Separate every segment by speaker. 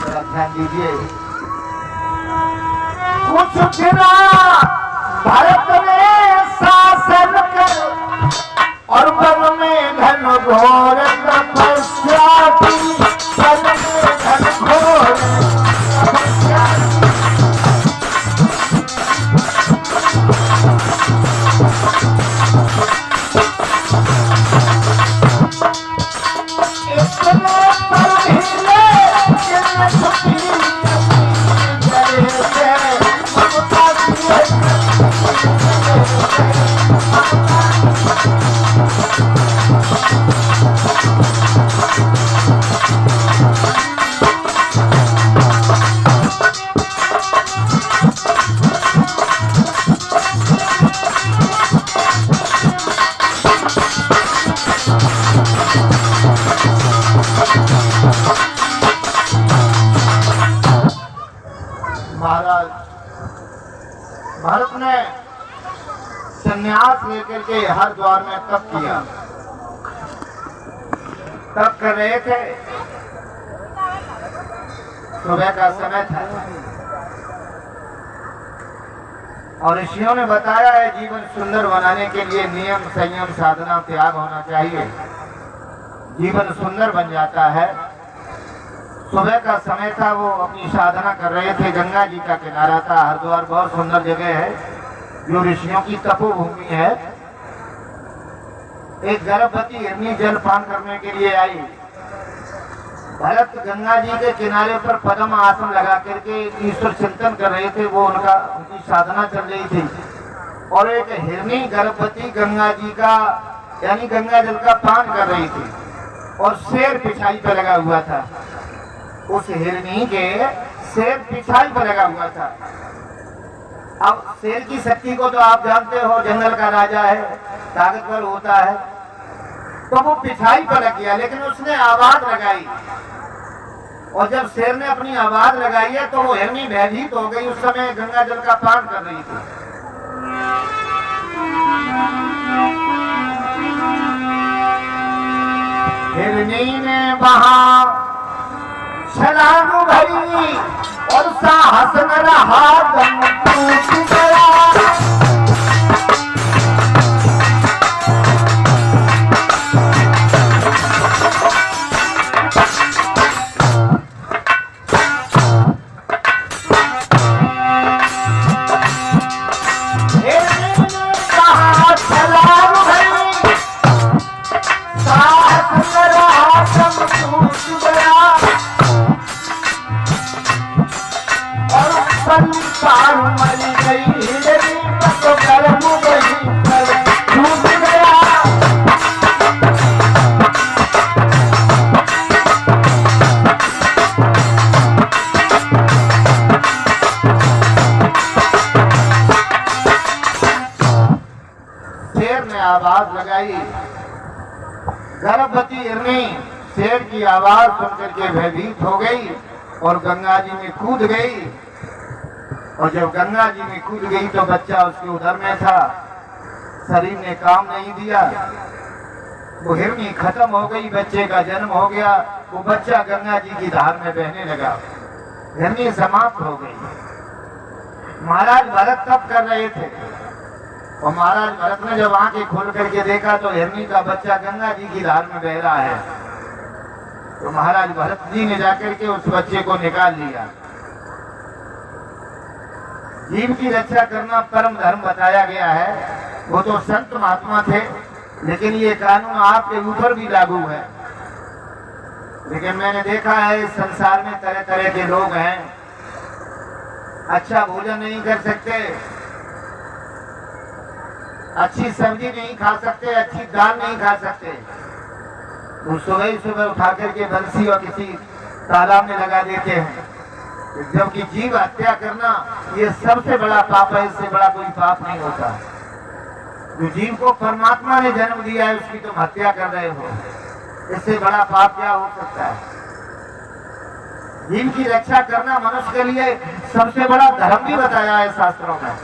Speaker 1: ध्यान दीजिए। कुछ बिना भारत में शासन कर और वन में घन घोर तपस्या की, वन में घन घोर तपस्या भारत ने संन्यास लेकर के हरिद्वार में तप किया। तप कर रहे थे, सुबह का समय था और ऋषियों ने बताया है जीवन सुंदर बनाने के लिए नियम, संयम, साधना, त्याग होना चाहिए। जीवन सुंदर बन जाता है। सुबह का समय था, वो अपनी साधना कर रहे थे। गंगा जी का किनारा था। हरिद्वार बहुत सुंदर जगह है, जो ऋषियों की तपोभूमि है। एक गर्भवती हिरनी जल पान करने के लिए आई। भरत गंगा जी के किनारे पर पद्म आसन लगा करके ईश्वर चिंतन कर रहे थे। वो उनकी साधना चल रही थी और एक हिरनी गर्भवती गंगा जी का यानी गंगा जल का पान कर रही थी और शेर पिछाई पर लगा हुआ था। उस हिरनी के शेर पिछाई पर लगा हुआ था। अब शेर की शक्ति को तो आप जानते हो, जंगल का राजा है, ताकतवर होता है। तो वो पिछाई पर लग गया, लेकिन उसने आवाज लगाई और जब शेर ने अपनी आवाज लगाई है तो वो हिरनी भयभीत हो गई। उस समय गंगा जल का पान कर रही थी। हिरनी ने वहां छलांग भरी और साहस न रहा, दम टूट गया। आवाज लगाई। गर्भवती हिरनी शेर की आवाज सुनकर के भयभीत हो गई और गंगा जी में कूद गई। और जब गंगा जी में कूद गई तो बच्चा उसके उदर में था। शरीर ने काम नहीं दिया, वो हिरनी खत्म हो गई, बच्चे का जन्म हो गया। वो बच्चा गंगा जी की धार में बहने लगा, हिरनी समाप्त हो गई। महाराज भरत तप कर रहे थे और महाराज भरत ने जब आंखें खोल करके देखा तो हिरनी का बच्चा गंगा जी की धार में बह रहा है। तो महाराज भरत जी ने जाकर के उस बच्चे को निकाल लिया। जीव की रक्षा करना परम धर्म बताया गया है। वो तो संत महात्मा थे, लेकिन ये कानून आपके ऊपर भी लागू है। लेकिन मैंने देखा है संसार में तरह तरह के लोग हैं, अच्छा भोजन नहीं कर सकते, अच्छी सब्जी नहीं खा सकते, अच्छी दाल नहीं खा सकते। वो सुबह सुबह उठा करके बंसी और किसी तालाब में लगा देते हैं। जबकि जीव हत्या करना ये सबसे बड़ा पाप है, इससे बड़ा कोई पाप नहीं होता। जो जीव को परमात्मा ने जन्म दिया है उसकी तुम हत्या कर रहे हो, इससे बड़ा पाप क्या हो सकता है। जीव की रक्षा करना मनुष्य के लिए सबसे बड़ा धर्म भी बताया है शास्त्रों में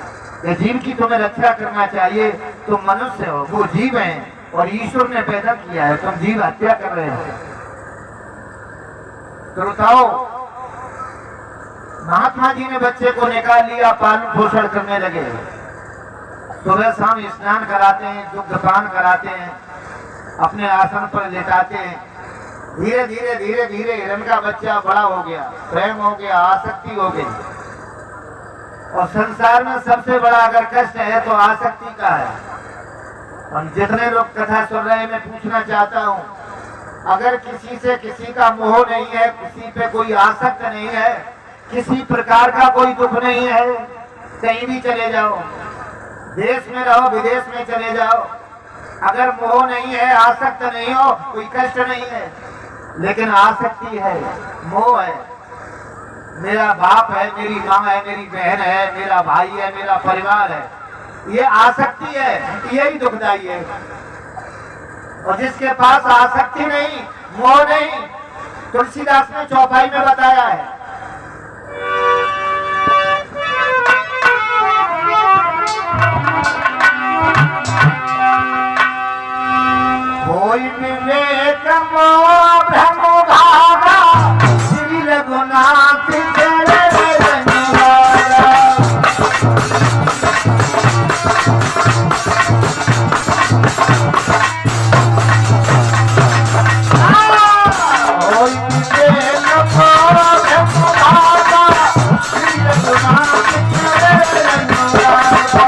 Speaker 1: कि जीव की तुम्हें रक्षा करना चाहिए। तुम मनुष्य हो, वो जीव हैं और ईश्वर ने पैदा किया है, तुम जीव हत्या कर रहे हो। श्रोताओ, महात्मा जी ने बच्चे को निकाल लिया, पालन पोषण करने लगे। सुबह शाम स्नान कराते हैं, दुग्धपान कराते हैं, अपने आसन पर लेटाते हैं। धीरे धीरे धीरे धीरे हिरण का बच्चा बड़ा हो गया, प्रेम हो गया, आसक्ति हो गई। और संसार में सबसे बड़ा अगर कष्ट है तो आसक्ति का है। हम जितने लोग कथा सुन रहे हैं, मैं पूछना चाहता हूँ, अगर किसी से किसी का मोह नहीं है, किसी पे कोई आसक्त नहीं है, किसी प्रकार का कोई दुख नहीं है, कहीं भी चले जाओ, देश में रहो, विदेश में चले जाओ, अगर मोह नहीं है, आसक्त नहीं हो, कोई कष्ट नहीं है। लेकिन आसक्ति है, मोह है। मेरा बाप है, मेरी माँ है, मेरी बहन है, मेरा भाई है, मेरा परिवार है, ये आसक्ति है, यही दुखदाई है। और जिसके पास आसक्ति नहीं, मोह नहीं, तुलसीदास ने चौपाई में बताया है, कोई विवेक मोह भ्रम भागा, श्री रघुनाथ चरण वाला। कोई विवेक मोह भ्रम भागा, श्री रघुनाथ चरण वाला।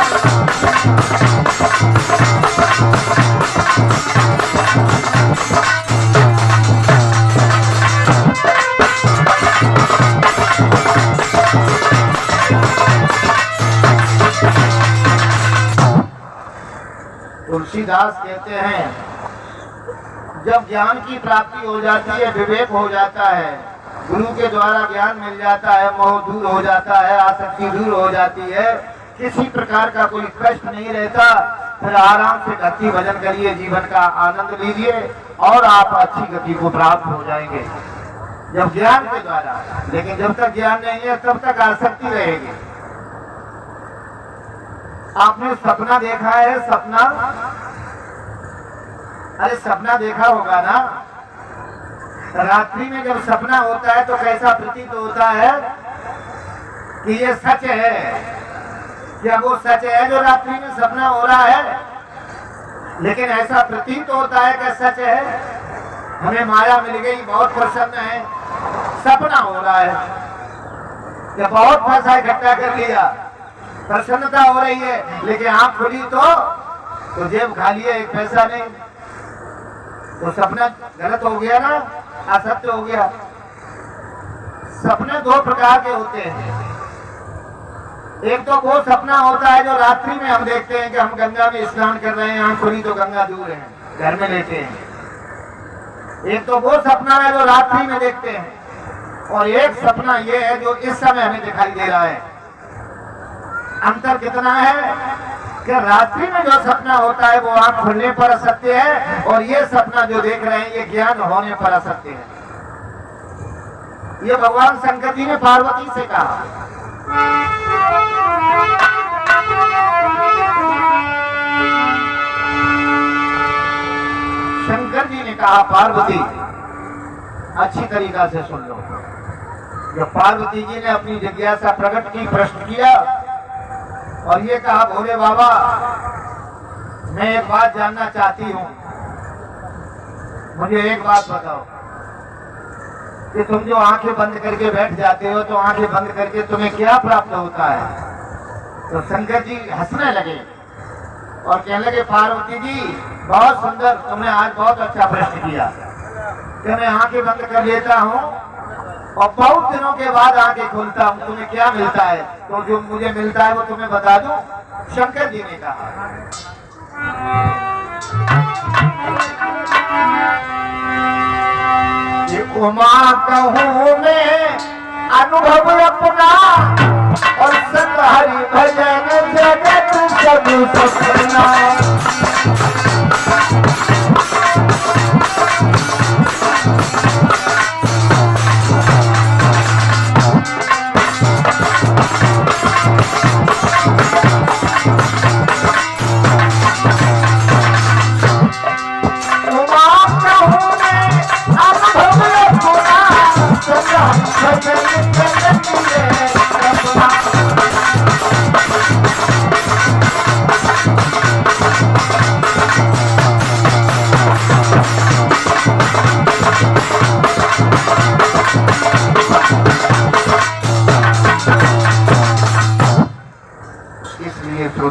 Speaker 1: तुलसीदास कहते हैं, जब ज्ञान की प्राप्ति हो जाती है, विवेक हो जाता है, गुरु के द्वारा ज्ञान मिल जाता है, मोह दूर हो जाता है, आसक्ति दूर हो जाती है, किसी प्रकार का कोई कष्ट नहीं रहता, फिर आराम से भक्ति भजन करिए, जीवन का आनंद लीजिए और आप अच्छी गति को प्राप्त हो जाएंगे जब ज्ञान के द्वारा। लेकिन जब तक ज्ञान नहीं है तब तक आसक्ति रहेगी। आपने सपना देखा है? सपना, अरे सपना देखा होगा ना। रात्रि में जब सपना होता है तो कैसा प्रतीत होता है कि ये सच है। क्या वो सच है जो रात्रि में सपना हो रहा है? लेकिन ऐसा प्रतीत होता है कि सच है। हमें माया मिल गई, बहुत प्रसन्न है, सपना हो रहा है कि बहुत पैसा इकट्ठा कर लिया, प्रसन्नता हो रही है, लेकिन आंख खुली तो जेब खाली है, एक पैसा नहीं। तो सपना गलत हो गया ना, असत्य हो गया। सपने दो प्रकार के होते हैं। एक तो वो सपना होता है जो रात्रि में हम देखते हैं कि हम गंगा में स्नान कर रहे हैं, आंख खुली तो गंगा दूर है, घर में लेते हैं। एक तो वो सपना है जो रात्रि में देखते हैं, और एक सपना ये है जो इस समय हमें दिखाई दे रहा है। अंतर कितना है कि रात्रि में जो सपना होता है वो आंख खुलने पर असत्य है, और ये सपना जो देख रहे हैं ये ज्ञान होने पर असत्य है। ये भगवान शंकर जी ने पार्वती से कहा। शंकर जी ने कहा, पार्वती अच्छी तरीका से सुन लो। जब पार्वती जी ने अपनी जिज्ञासा प्रकट की, प्रश्न किया और ये कहा, भोले बाबा मैं एक बात जानना चाहती हूँ, मुझे एक बात बताओ कि तुम जो आंखें बंद करके बैठ जाते हो तो आंखें बंद करके तुम्हें क्या प्राप्त होता है? तो शंकर जी हंसने लगे और कहने लगे, पार्वती जी बहुत सुंदर, तुमने आज बहुत अच्छा प्रश्न किया कि मैं आंखें बंद कर लेता हूँ और बहुत दिनों के बाद आंखें खोलता हूँ, तुम्हें क्या मिलता है? तो जो मुझे मिलता है वो तुम्हें बता दूं। शंकर जी ने कहा, ये उमा कहूँ मैं अनुभव अपना, और संग हरि भजन जगत सब सपना। भजन जगत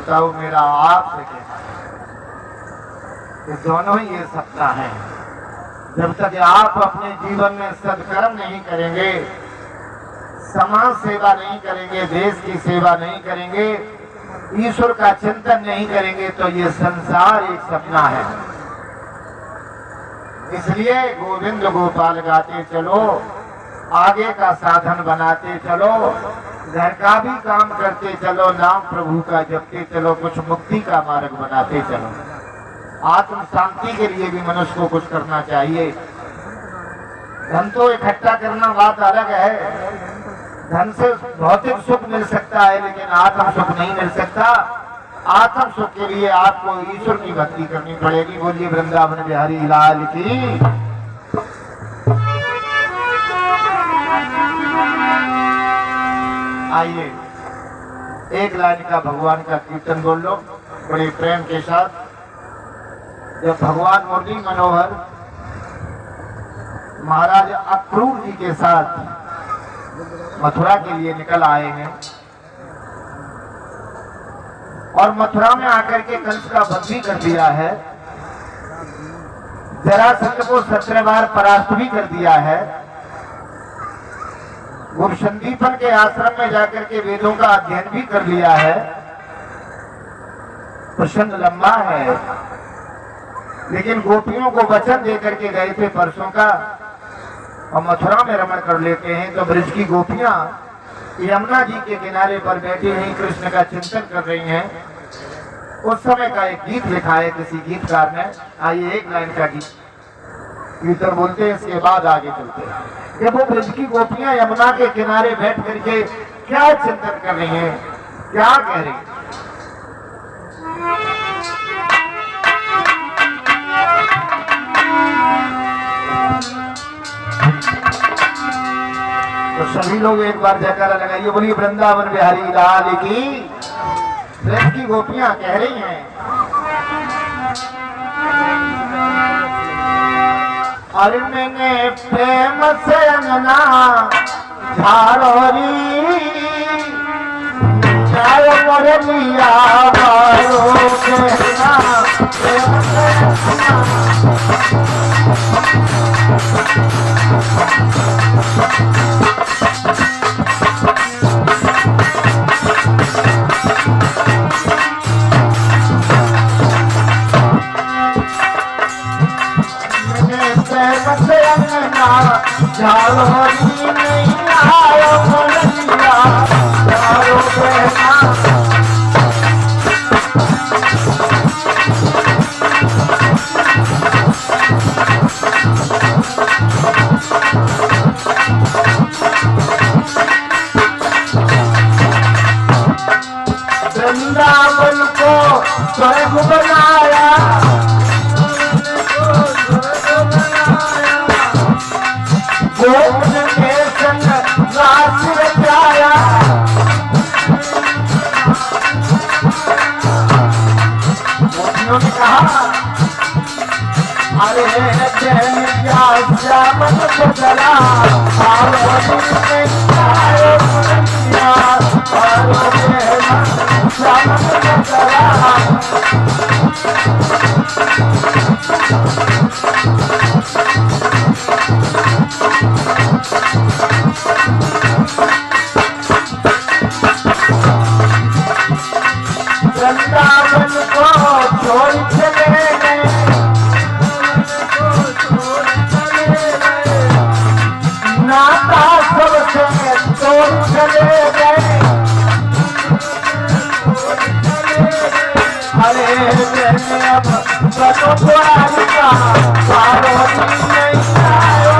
Speaker 1: बताओ मेरा आपसे कहना कि दोनों ही ये सपना है। जब तक आप अपने जीवन में सत्कर्म नहीं करेंगे, समाज सेवा नहीं करेंगे, देश की सेवा नहीं करेंगे, ईश्वर का चिंतन नहीं करेंगे, तो ये संसार एक सपना है। इसलिए गोविंद गोपाल गाते चलो, आगे का साधन बनाते चलो, घर का भी काम करते चलो, नाम प्रभु का जपते चलो, कुछ मुक्ति का मार्ग बनाते चलो। आत्म शांति के लिए भी मनुष्य को कुछ करना चाहिए। धन तो इकट्ठा करना बात अलग है, धन से भौतिक सुख मिल सकता है, लेकिन आत्म सुख नहीं मिल सकता। आत्म सुख के लिए आपको ईश्वर की भक्ति करनी पड़ेगी। बोलिए वृंदावन बिहारी लाल की। आइए एक लाइन का भगवान का कीर्तन बोल लो बड़े प्रेम के साथ। जब भगवान मुरली मनोहर महाराज अक्रूर जी के साथ मथुरा के लिए निकल आए हैं और मथुरा में आकर के कंस का वध भी कर दिया है, जरासंध को 17 बार परास्त भी कर दिया है, गुरु संदीपन के आश्रम में जाकर के वेदों का अध्ययन भी कर लिया है। प्रसंग लंबा है, लेकिन गोपियों को वचन दे करके गए थे परसों का, और मथुरा में रमण कर लेते हैं। तो ब्रज की गोपियां यमुना जी के किनारे पर बैठी हुई कृष्ण का चिंतन कर रही हैं। उस समय का एक गीत लिखा है किसी गीतकार ने। आइए एक लाइन का गीत कीर्तन बोलते हैं, इसके बाद आगे चलते हैं। जब वो ब्रज की गोपियां यमुना के किनारे बैठ करके क्या चिंतन कर रही हैं, क्या कह रही हैं? तो सभी लोग एक बार जयकारा लगाइए, बोलिए वृंदावन बिहारी लाल की। ब्रज की गोपियां कह रही हैं, अरे मैंने प्रेम से अंगना झाड़ोरी लिया वृंदावन को स्वर्ग बनाया, गोकुल के संग रास रचाया, गोपियों ने कहा अरे जैन क्या श्यामन को चला वृंदावन को छोड़ चले गए, नाता सबसे तोड़ चले गए। अरे मैंने अब बनो पुरानी का पार्वती नहीं आयो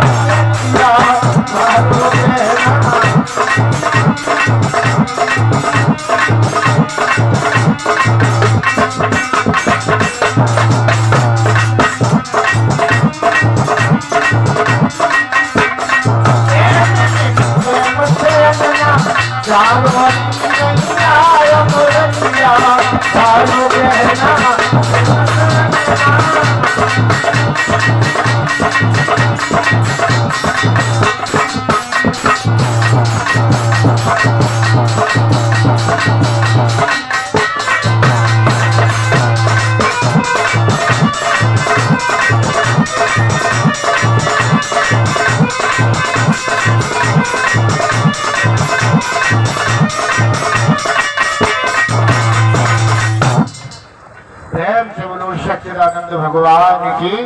Speaker 1: सच्चिदानंद भगवान की।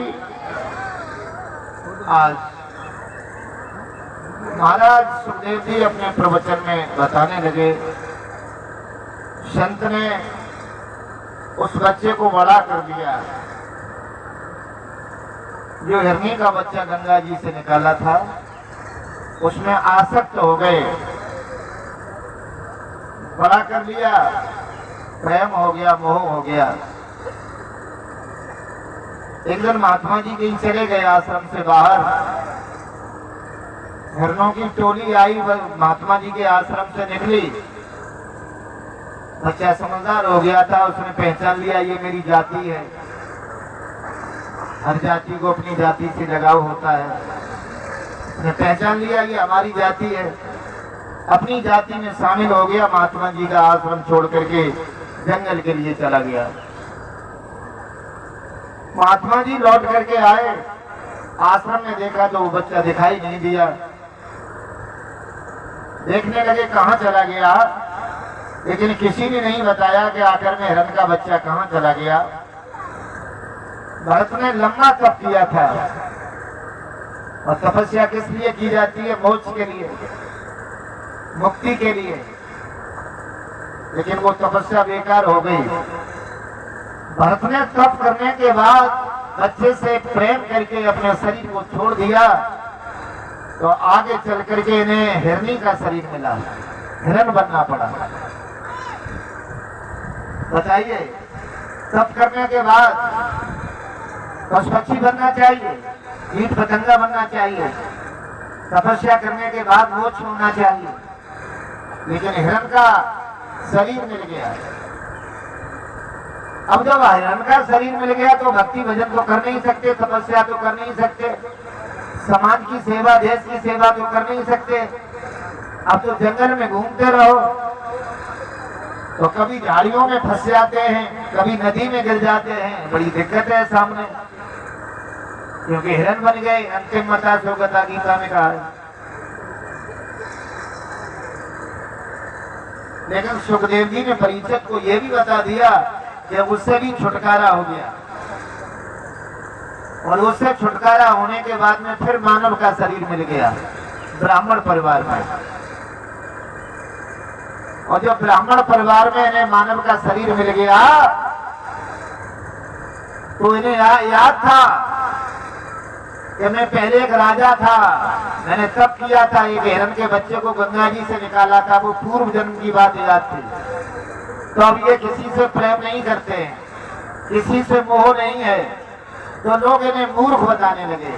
Speaker 1: आज महाराज सुखदेव जी अपने प्रवचन में बताने लगे, संत ने उस बच्चे को बड़ा कर दिया जो हिरनी का बच्चा गंगा जी से निकाला था, उसमें आसक्त हो गए, बड़ा कर लिया, प्रेम हो गया, मोह हो गया। एक दिन महात्मा जी कहीं चले गए आश्रम से बाहर, हिरणों की टोली आई, महात्मा जी के आश्रम से निकली। बच्चा समझदार हो गया था, उसने पहचान लिया ये मेरी जाति है। हर जाति को अपनी जाति से लगाव होता है। उसने पहचान लिया ये हमारी जाति है, अपनी जाति में शामिल हो गया। महात्मा जी का आश्रम छोड़ करके जंगल के लिए चला गया। महात्मा जी लौट करके आए, आश्रम में देखा तो वो बच्चा दिखाई नहीं दिया। देखने लगे कहाँ चला गया, लेकिन किसी ने नहीं बताया कि आखिर में हिरण का बच्चा कहाँ चला गया। भरत ने लंबा तप किया था, और तपस्या किस लिए की जाती है? मोक्ष के लिए, मुक्ति के लिए। लेकिन वो तपस्या बेकार हो गई। भरत ने तप करने के बाद बच्चे से प्रेम करके अपने शरीर को छोड़ दिया, तो आगे चल करके इन्हें हिरनी का शरीर मिला, हिरण बनना पड़ा। बताइए, तप करने के बाद पशु पक्षी बनना चाहिए, कीट पतंगा बनना चाहिए, तपस्या करने के बाद मोक्ष होना चाहिए, लेकिन हिरण का शरीर मिल गया। अब जब हिरण का शरीर मिल गया तो भक्ति भजन तो कर नहीं सकते, तपस्या तो कर नहीं सकते, समाज की सेवा, देश की सेवा तो कर नहीं सकते। अब तो जंगल में घूमते रहो तो कभी झाड़ियों में फंस जाते हैं, कभी नदी में गिर जाते हैं, बड़ी दिक्कत है सामने, क्योंकि हिरण बन गए। अंतिम मता स्वगता गीता में कहा है। लेकिन सुखदेव जी ने परीक्षित को यह भी बता दिया कि उससे भी छुटकारा हो गया, और उससे छुटकारा होने के बाद में फिर मानव का शरीर मिल गया ब्राह्मण परिवार में। और जो ब्राह्मण परिवार में इन्हें मानव का शरीर मिल गया तो इन्हें याद था कि मैं पहले एक राजा था, मैंने तप किया था, एक हिरण के बच्चे को गंगा जी से निकाला था, वो पूर्व जन्म की बात याद थी। तो अब ये किसी से प्रेम नहीं करते, किसी से मोह नहीं है, तो लोग इन्हें मूर्ख बताने लगे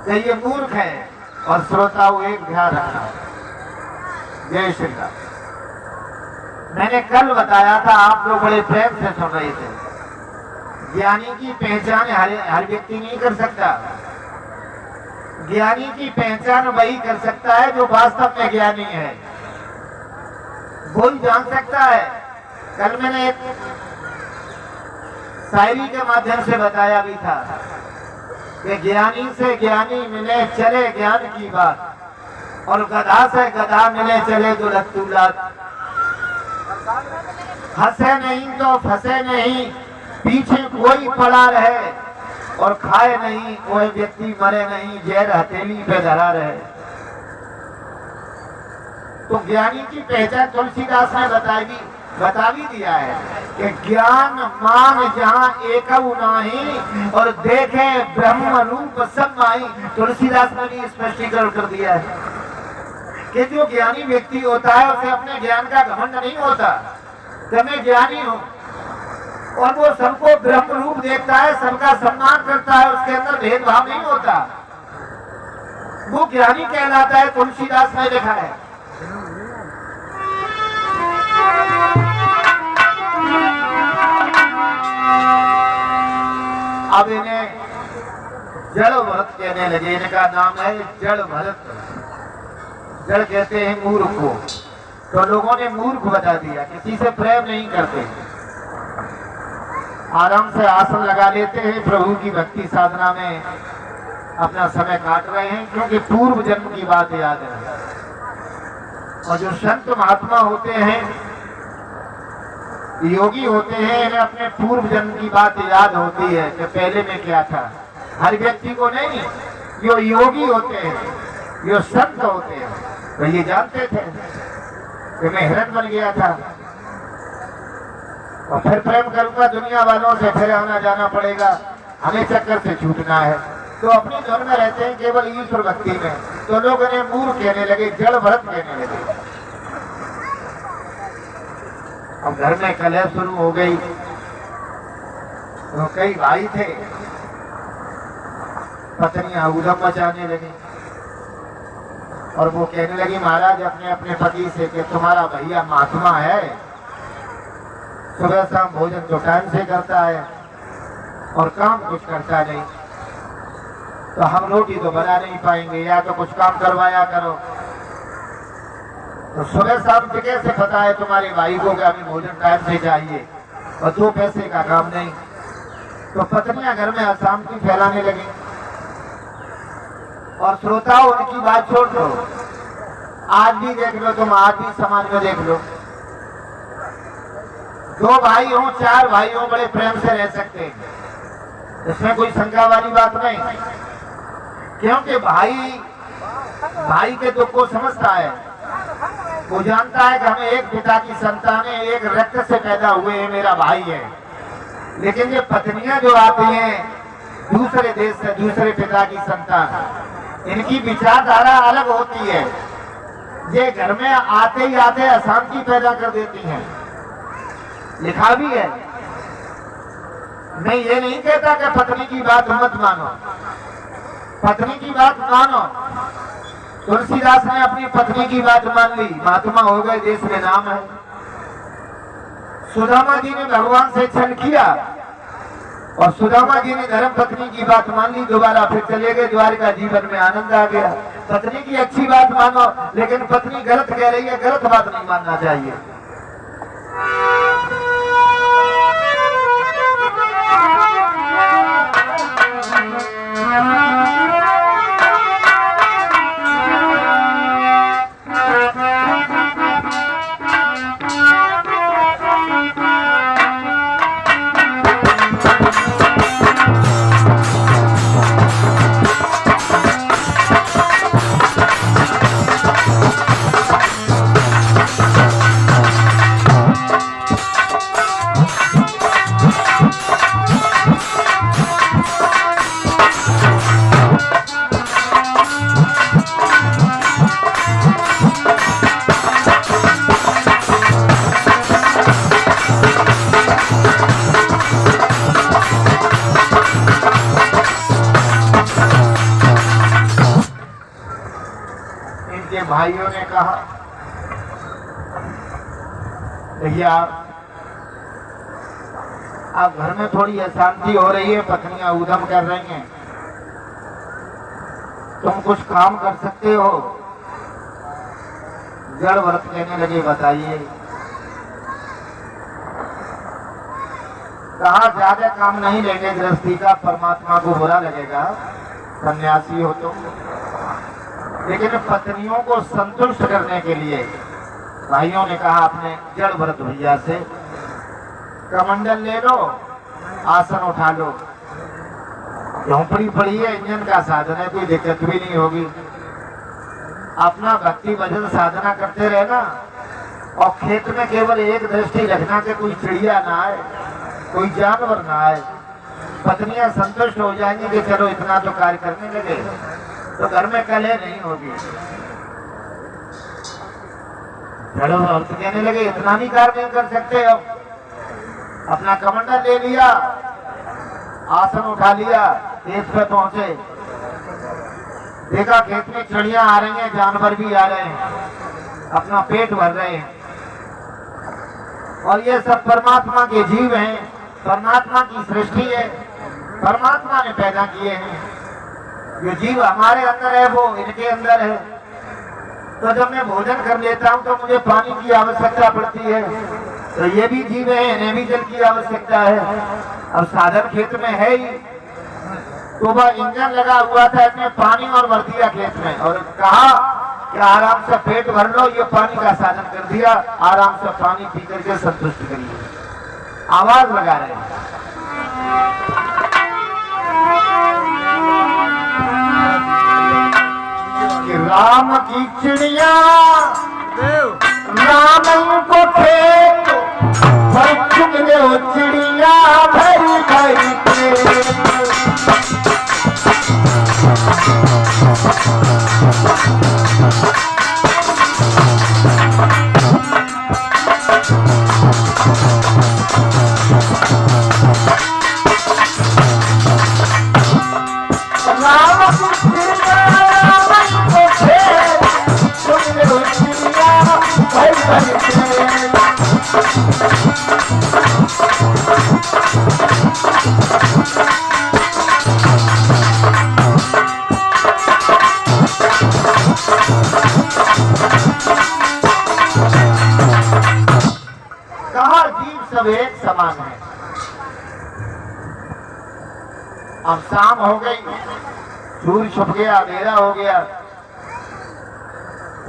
Speaker 1: कि ये मूर्ख है। और श्रोताओं, एक ध्यान रखना, जय श्री राम। मैंने कल बताया था, आप लोग बड़े प्रेम से सुन रहे थे, ज्ञानी की पहचान हर व्यक्ति नहीं कर सकता। ज्ञानी की पहचान वही कर सकता है जो वास्तव में ज्ञानी है, वही जान सकता है। कल मैंने एक शायरी के माध्यम से बताया भी था कि ज्ञानी से ज्ञानी मिले चले ज्ञान की बात, और गधा से गधा मिले चले दो लत्तूलात। हंसे नहीं तो फंसे नहीं, पीछे कोई पड़ा रहे, और खाए नहीं कोई व्यक्ति मरे नहीं, जहर हथेली पे धरा रहे। तो ज्ञानी की पहचान तुलसीदास ने बता भी दिया है कि ज्ञान मान जहाँ एकऊ नाही, और देखे ब्रह्म रूप सब माई। तुलसीदास ने भी स्पष्टीकरण कर दिया है कि जो ज्ञानी व्यक्ति होता है उसे अपने ज्ञान का घमंड नहीं होता कि मैं ज्ञानी हूँ, और वो सबको ब्रह्म रूप देखता है, सबका सम्मान करता है, उसके अंदर भेदभाव नहीं होता, वो ज्ञानी कहलाता है। तुलसीदास ने लिखा है। अब इन्हें जड़ भरत कहने लगे, इनका नाम है जड़ भरत। जड़ कहते हैं मूर्ख को, तो लोगों ने मूर्ख बता दिया, किसी से प्रेम नहीं करते, आराम से आसन लगा लेते हैं, प्रभु की भक्ति साधना में अपना समय काट रहे हैं, क्योंकि पूर्व जन्म की बात याद है। और जो संत महात्मा होते हैं योगी होते हैं, इन्हें अपने पूर्व जन्म की बात याद होती है कि पहले में क्या था। हर व्यक्ति को नहीं, जो योगी होते हैं, जो संत होते हैं, तो ये जानते थे कि मैं हिरण बन गया था और फिर प्रेम करूंगा दुनिया वालों से, फिर आना जाना पड़ेगा, हमें चक्कर से छूटना है। तो अपनी धुन में रहते हैं केवल ईश्वर भक्ति में। तो लोग इन्हें मूर्ख कहने लगे, जड़ भरत कहने लगे। अब घर में कलह शुरू हो गई। तो कई भाई थे, पत्नियां उधम मचाने लगी और वो कहने लगी महाराज अपने अपने पति से कि तुम्हारा भैया महात्मा है, सुबह शाम भोजन तो टाइम से करता है और काम कुछ करता नहीं, तो हम रोटी तो बना नहीं पाएंगे, या तो कुछ काम करवाया करो। तो सुबह शाम कैसे पता है तुम्हारे भाई को कि हमें भोजन टाइम से चाहिए और 2 पैसे का काम नहीं। तो पत्नियां घर में अशांति फैलाने लगी। और श्रोताओं, उनकी बात छोड़ दो, आज भी देख लो, तुम आज भी समाज में देख लो, 2 भाई हों 4 भाई हों, बड़े प्रेम से रह सकते हैं, इसमें कोई शंका वाली बात नहीं। क्योंकि भाई के दुख को समझता है, वो जानता है कि हमें एक पिता की संतान है, एक रक्त से पैदा हुए हैं, मेरा भाई है। लेकिन ये पत्नियां जो आती हैं दूसरे देश से, दूसरे पिता की संतान, इनकी विचारधारा अलग होती है। ये घर में आते ही आते अशांति पैदा कर देती हैं। लिखा भी है, मैं ये नहीं कहता कि पत्नी की बात मत मानो, पत्नी की बात मानो। तुलसीदास ने अपनी पत्नी की बात मान ली, महात्मा हो गए, देश में नाम है। सुदामा जी ने भगवान से छल किया और सुदामा जी ने धर्म पत्नी की बात मान ली, दोबारा फिर चले गए द्वारका, जीवन में आनंद आ गया। पत्नी की अच्छी बात मानो, लेकिन पत्नी गलत कह रही है, गलत बात नहीं मानना चाहिए। भाइयों ने कहा, भैया आप घर में थोड़ी अशांति हो रही है, पत्नियां उधम कर रही हैं, तुम कुछ काम कर सकते हो? जड़ व्रत कहने लगे, बताइए। कहा ज्यादा काम नहीं लेंगे गृहस्थी का, परमात्मा को बुरा लगेगा, सन्यासी हो तो। लेकिन पत्नियों को संतुष्ट करने के लिए भाइयों ने कहा अपने जड़ भरत भैया से, कमंडल ले लो, आसन उठा लो, झोंपड़ी पड़ी है, इंजन का साधन है, कोई दिक्कत भी नहीं होगी। अपना भक्ति भजन साधना करते रहना और खेत में केवल एक दृष्टि रखना कि कोई चिड़िया ना आए, कोई जानवर ना आए। पत्नियां संतुष्ट हो जाएंगी कि चलो इतना तो कार्य करने लगे, तो घर में कलह नहीं होगी। चलो अर्थ कहने लगे, इतना नहीं कार्य नहीं कर सकते हो? अपना कमंडल ले लिया, आसन उठा लिया, खेत पे पहुंचे, देखा खेत में चिड़िया आ रही हैं, जानवर भी आ रहे हैं, अपना पेट भर रहे हैं। और ये सब परमात्मा के जीव हैं, परमात्मा की सृष्टि है, परमात्मा ने पैदा किए हैं। जो जीव हमारे अंदर है वो इनके अंदर है। तो जब मैं भोजन कर लेता हूँ तो मुझे पानी की आवश्यकता पड़ती है, तो ये भी जीव है, इन्हें भी जल की आवश्यकता है। अब साधन खेत में है ही, तो वह इंजन लगा हुआ था, इसमें पानी और भर दिया खेत में और कहा कि आराम से पेट भर लो, ये पानी का साधन कर दिया, आराम से पानी पी करके संतुष्ट करिए। आवाज लगा रहे हैं। कि राम की चिड़िया राम को खेत भर चुन दो चिड़िया भरी भरी सब एक समान है। अब शाम हो गई, सूर्य छुप गया, अंधेरा हो गया।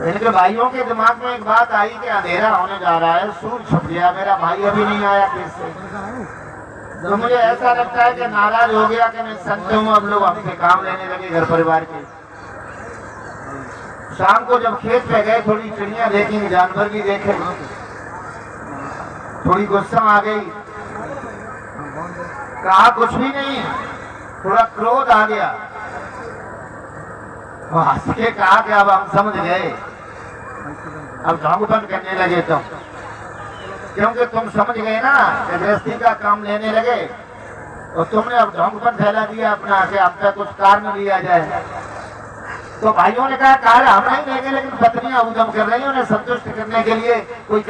Speaker 1: इनके भाइयों के दिमाग में एक बात आई कि अंधेरा होने जा रहा है, सूर्य छुप गया, मेरा भाई अभी नहीं आया कैसे। तो मुझे ऐसा लगता है कि नाराज हो गया कि मैं संत हूँ, अब लोग हमसे काम लेने लगे घर परिवार के। शाम को जब खेत पे गए, थोड़ी चिड़िया देखी, जानवर भी देखे, थोड़ी गुस्सा आ गई। कहा कुछ भी नहीं, थोड़ा क्रोध आ गया। हंस के कहा कि अब हम समझ गए, अब ढोंगपन करने लगे तुम, क्योंकि तुम समझ गए ना कि गृहस्थी का काम लेने लगे और तुमने अब ढोंगपन फैला दिया अपना कि अब तक कुछ कारण लिया जाए। तो भाइयों ने कहा कार्य हम नहीं लेंगे, लेकिन पत्नियां उद्यम कर रही हैं, उन्हें संतुष्ट करने के लिए कोई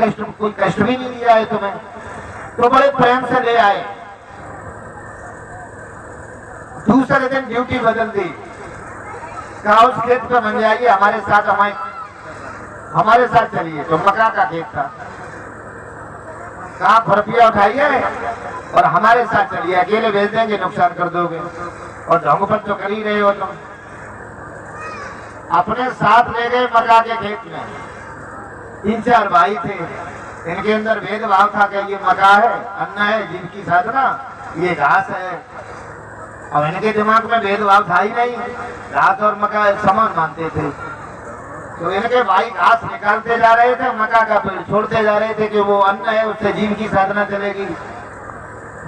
Speaker 1: कष्ट भी नहीं दिया है तुम्हें। तो बड़े प्रेम से ले आए। दूसरे दिन ड्यूटी बदल दी, कहा उस खेत पे बन जाइए, हमारे साथ चलिए। तो मक्का का खेत था, कहा खुरपिया उठाइए और हमारे साथ चलिए, अकेले भेज देंगे नुकसान कर दोगे, और ढोंगपन तो कर ही रहे हो तुम। अपने साथ ले गए मक्का के खेत में। 3-4 भाई थे, इनके अंदर भेदभाव था कि ये मक्का है, अन्न है, जिनकी साधना, ये घास है। अब इनके दिमाग में भेदभाव था ही नहीं, घास और मक्का समान मानते थे। तो इनके भाई घास निकालते जा रहे थे, मक्का का पेड़ छोड़ते जा रहे थे कि वो अन्न है, उससे जीव की साधना चलेगी।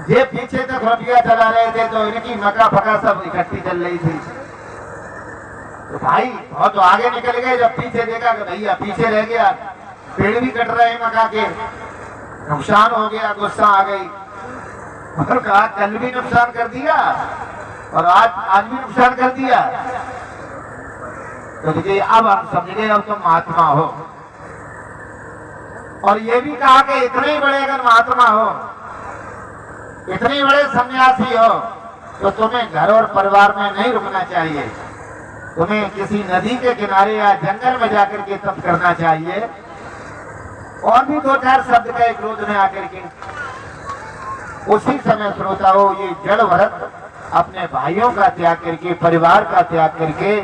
Speaker 1: ये पीछे तक रुपया चला रहे थे, तो इनकी मक्का फका सब इकट्ठी चल रही थी। तो भाई बहुत तो आगे निकल गए, जब पीछे देखा कि भैया पीछे रह गया, पेड़ भी कट रहे हैं मक्का के, नुकसान हो गया, गुस्सा आ गई। और कहा कल भी नुकसान कर दिया और आज भी नुकसान कर दिया। तो देखिए अब हम समझ गए, अब तुम महात्मा हो। और ये भी कहा कि इतने ही बड़े अगर महात्मा हो, इतने बड़े सन्यासी हो, तो तुम्हें घर और परिवार में नहीं रुकना चाहिए, तुम्हें किसी नदी के किनारे या जंगल में जाकर के तप करना चाहिए। और भी 2-4 शब्द कहे क्रोध में आकर के। उसी समय श्रोता हो, ये जड़ भरत अपने भाइयों का त्याग करके, परिवार का त्याग करके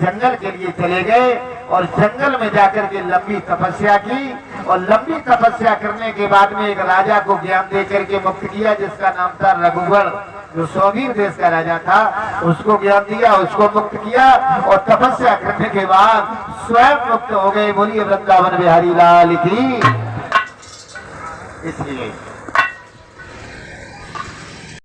Speaker 1: जंगल के लिए चले गए और जंगल में जाकर के लंबी तपस्या की। और लंबी तपस्या करने के बाद में एक राजा को ज्ञान दे करके मुक्त किया, जिसका नाम था रघुवर, जो सौगीर देश का राजा था। उसको ज्ञान दिया, उसको मुक्त किया और तपस्या करने के बाद स्वयं मुक्त हो गए। बोलिए वृंदावन बिहारी लाल की। इसलिए